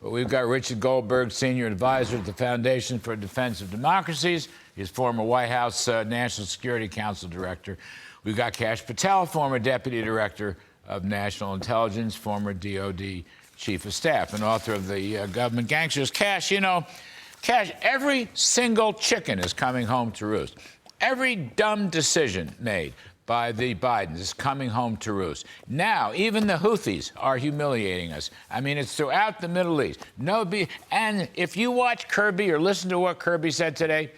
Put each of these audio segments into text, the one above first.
But we've got Richard Goldberg, senior advisor at the Foundation for Defense of Democracies. He's former White House National Security Council director. We've got Kash Patel, former deputy director of national intelligence, former DOD chief of staff, and author of the Government Gangsters. Kash, every single chicken is coming home to roost. Every dumb decision made by the Bidens is coming home to roost. Now, even the Houthis are humiliating us. I mean, it's throughout the Middle East. And if you watch Kirby or listen to what Kirby said today,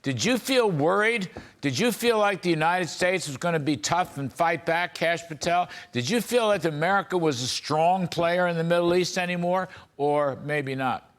did you feel worried? Did you feel like the United States was going to be tough and fight back, Kash Patel? Did you feel like America was a strong player in the Middle East anymore, or maybe not?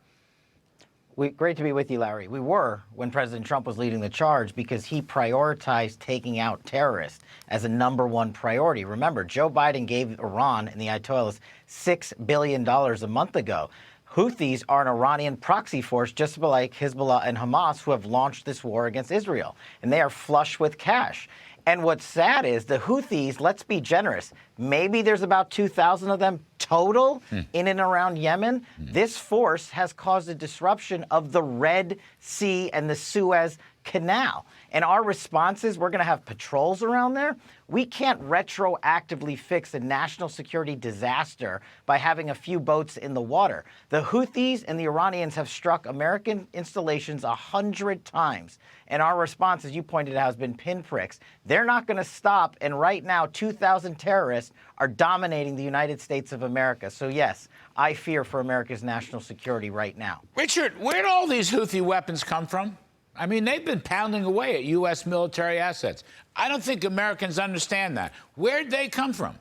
Great to be with you, Larry. We were when President Trump was leading the charge because he prioritized taking out terrorists as a #1 priority. Remember, Joe Biden gave Iran and the Ayatollahs $6 billion a month ago. Houthis are an Iranian proxy force, just like Hezbollah and Hamas, who have launched this war against Israel. And they are flush with cash. And what's sad is the Houthis, let's be generous, maybe there's about 2,000 of them total in and around Yemen. This force has caused a disruption of the Red Sea and the Suez Canal. And our response is we're going to have patrols around there. We can't retroactively fix a national security disaster by having a few boats in the water. The Houthis and the Iranians have struck American installations 100 times. And our response, as you pointed out, has been pinpricks. They're not going to stop. And right now, 2,000 terrorists are dominating the United States of America. So, yes, I fear for America's national security right now. Richard, where do all these Houthi weapons come from? I mean, they've been pounding away at U.S. military assets. I don't think Americans understand that. Where'd they come from?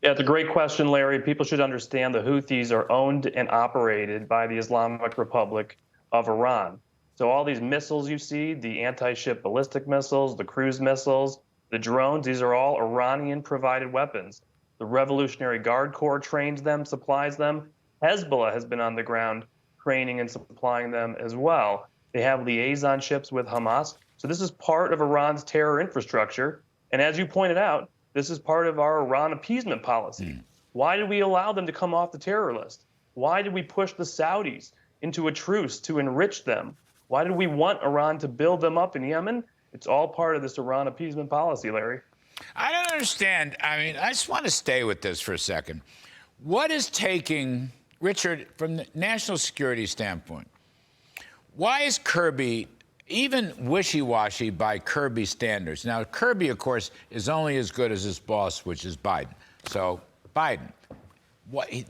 Yeah, it's a great question, Larry. People should understand the Houthis are owned and operated by the Islamic Republic of Iran. So all these missiles you see, the anti-ship ballistic missiles, the cruise missiles, the drones, these are all Iranian-provided weapons. The Revolutionary Guard Corps trains them, supplies them. Hezbollah has been on the ground training and supplying them as well. They have liaison ships with Hamas. So this is part of Iran's terror infrastructure. And as you pointed out, this is part of our Iran appeasement policy. Why did we allow them to come off the terror list? Why did we push the Saudis into a truce to enrich them? Why did we want Iran to build them up in Yemen? It's all part of this Iran appeasement policy, Larry. I don't understand. I mean, I just want to stay with this for a second. What is taking, Richard, from the national security standpoint, why is Kirby even wishy-washy by Kirby standards? Now, Kirby, of course, is only as good as his boss, which is Biden. So, Biden,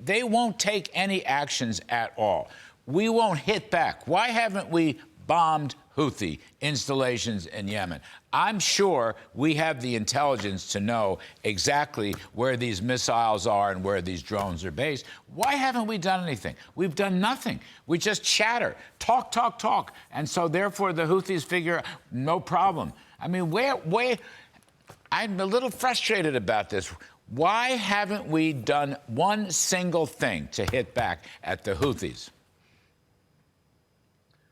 they won't take any actions at all. We won't hit back. Why haven't we bombed Houthi installations in Yemen? I'm sure we have the intelligence to know exactly where these missiles are and where these drones are based. Why haven't we done anything? We've done nothing. We just chatter, talk, talk, talk. And so therefore the Houthis figure, no problem. I mean, I'm a little frustrated about this. Why haven't we done one single thing to hit back at the Houthis?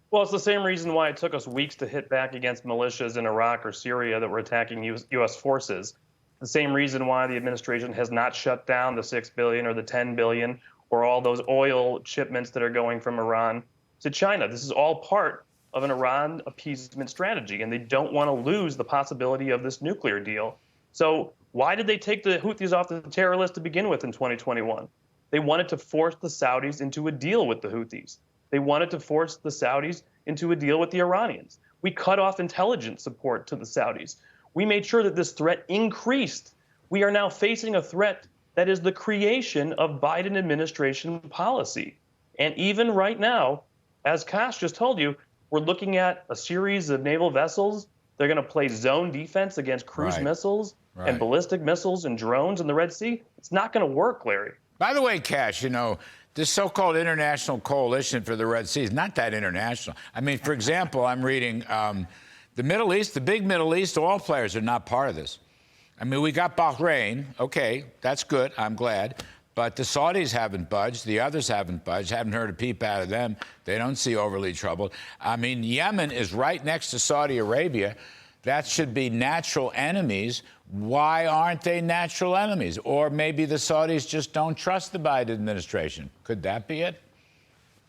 Well, it's the same reason why it took us weeks to hit back against militias in Iraq or Syria that were attacking U.S. forces. The same reason why the administration has not shut down the $6 billion or the $10 billion or all those oil shipments that are going from Iran to China. This is all part of an Iran appeasement strategy, and they don't want to lose the possibility of this nuclear deal. So why did they take the Houthis off the terror list to begin with in 2021? They wanted to force the Saudis into a deal with the Houthis. They wanted to force the Saudis into a deal with the Iranians. We cut off intelligence support to the Saudis. We made sure that this threat increased. We are now facing a threat that is the creation of Biden administration policy. And even right now, as Kash just told you, we're looking at a series of naval vessels. They're going to play zone defense against cruise missiles and ballistic missiles and drones in the Red Sea. It's not going to work, Larry. By the way, Kash, this so-called international coalition for the Red Sea is not that international. I mean, for example, I'm reading the Middle East, the big Middle East, oil players are not part of this. I mean, we got Bahrain. Okay, that's good. I'm glad. But the Saudis haven't budged. The others haven't budged. Haven't heard a peep out of them. They don't see overly troubled. I mean, Yemen is right next to Saudi Arabia. That should be natural enemies. Why aren't they natural enemies? Or maybe the Saudis just don't trust the Biden administration. Could that be it?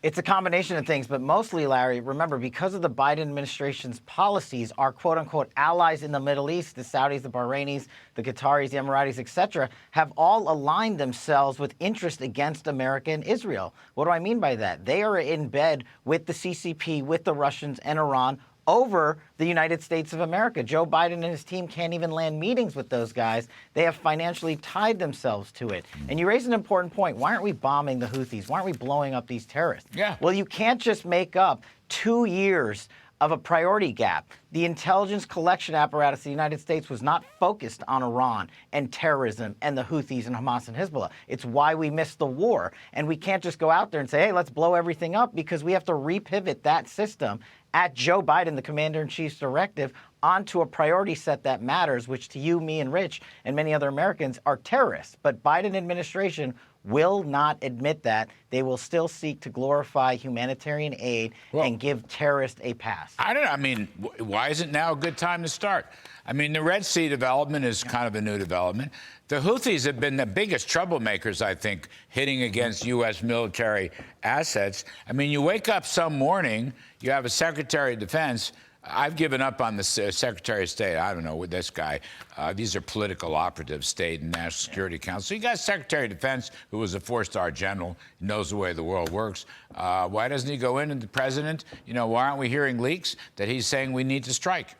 It's a combination of things, but mostly, Larry, remember, because of the Biden administration's policies, our quote-unquote allies in the Middle East, the Saudis, the Bahrainis, the Qataris, the Emiratis, etc., have all aligned themselves with interest against America and Israel. What do I mean by that? They are in bed with the CCP, with the Russians and Iran over the United States of America. Joe Biden and his team can't even land meetings with those guys. They have financially tied themselves to it. And you raise an important point. Why aren't we bombing the Houthis? Why aren't we blowing up these terrorists? Yeah. Well, you can't just make up 2 years of a priority gap. The intelligence collection apparatus of the United States was not focused on Iran and terrorism and the Houthis and Hamas and Hezbollah. It's why we missed the war. And we can't just go out there and say, hey, let's blow everything up, because we have to repivot that system at Joe Biden, the commander-in-chief's directive, onto a priority set that matters, which to you, me, and Rich, and many other Americans are terrorists. But Biden administration will not admit that. They will still seek to glorify humanitarian aid and give terrorists a pass. I don't know. I mean, why isn't now a good time to start? I mean, the Red Sea development is kind of a new development. The Houthis have been the biggest troublemakers, I think, hitting against U.S. military assets. I mean, you wake up some morning, you have a Secretary of Defense. I've given up on the Secretary of State. I don't know, with this guy. These are political operatives, State and National Security Council. You got Secretary of Defense, who was a 4-star general, knows the way the world works. Why doesn't he go in and the president? You know, why aren't we hearing leaks that he's saying we need to strike?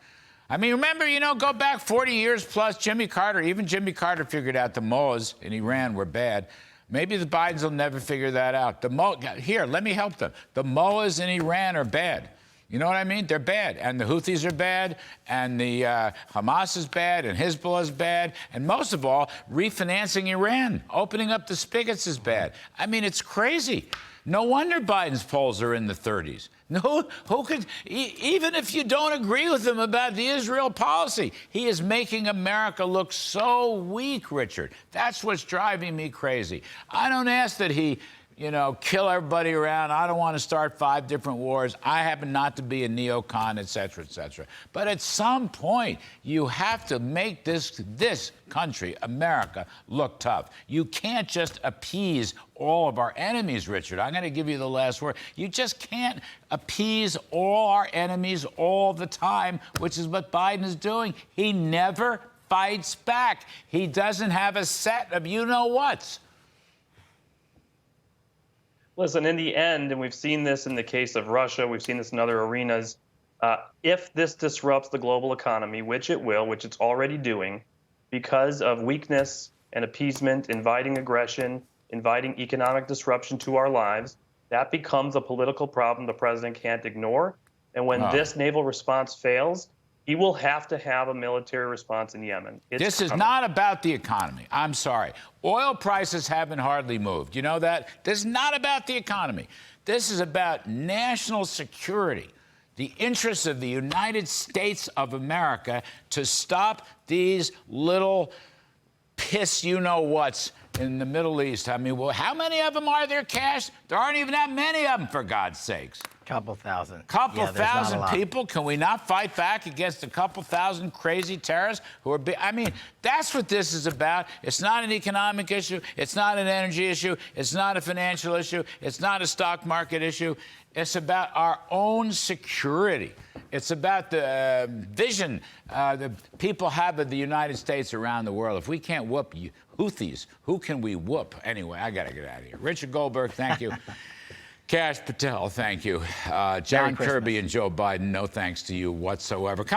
I mean, remember, you know, go back 40 years plus, Jimmy Carter figured out the mullahs in Iran were bad. Maybe the Bidens will never figure that out. Here, let me help them. The mullahs in Iran are bad. You know what I mean? They're bad. And the Houthis are bad, and the Hamas is bad, and Hezbollah is bad. And most of all, refinancing Iran, opening up the spigots is bad. I mean, it's crazy. No wonder Biden's polls are in the 30s. No, who could, even if you don't agree with him about the Israel policy, he is making America look so weak, Richard. That's what's driving me crazy. I don't ask that he, you know, kill everybody around. I don't want to start 5 different wars. I happen not to be a neocon, et cetera, et cetera. But at some point, you have to make this country, America, look tough. You can't just appease all of our enemies, Richard. I'm going to give you the last word. You just can't appease all our enemies all the time, which is what Biden is doing. He never fights back. He doesn't have a set of you-know-whats. Listen, in the end, and we've seen this in the case of Russia, we've seen this in other arenas, if this disrupts the global economy, which it will, which it's already doing, because of weakness and appeasement, inviting aggression, inviting economic disruption to our lives, that becomes a political problem the president can't ignore. And when this naval response fails, he will have to have a military response in Yemen. This is not about the economy. I'm sorry. Oil prices haven't hardly moved. You know that? This is not about the economy. This is about national security, the interests of the United States of America to stop these little piss you-know-whats in the Middle East. I mean, well, how many of them are there, Kash? There aren't even that many of them, for God's sakes. Couple thousand. Couple thousand people. Can we not fight back against a couple thousand crazy terrorists who are I mean, that's what this is about. It's not an economic issue. It's not an energy issue. It's not a financial issue. It's not a stock market issue. It's about our own security. It's about the vision the people have of the United States around the world. If we can't whoop Houthis, who can we whoop? Anyway, I got to get out of here. Richard Goldberg, thank you. Kash Patel, thank you. John Kirby and Joe Biden, no thanks to you whatsoever.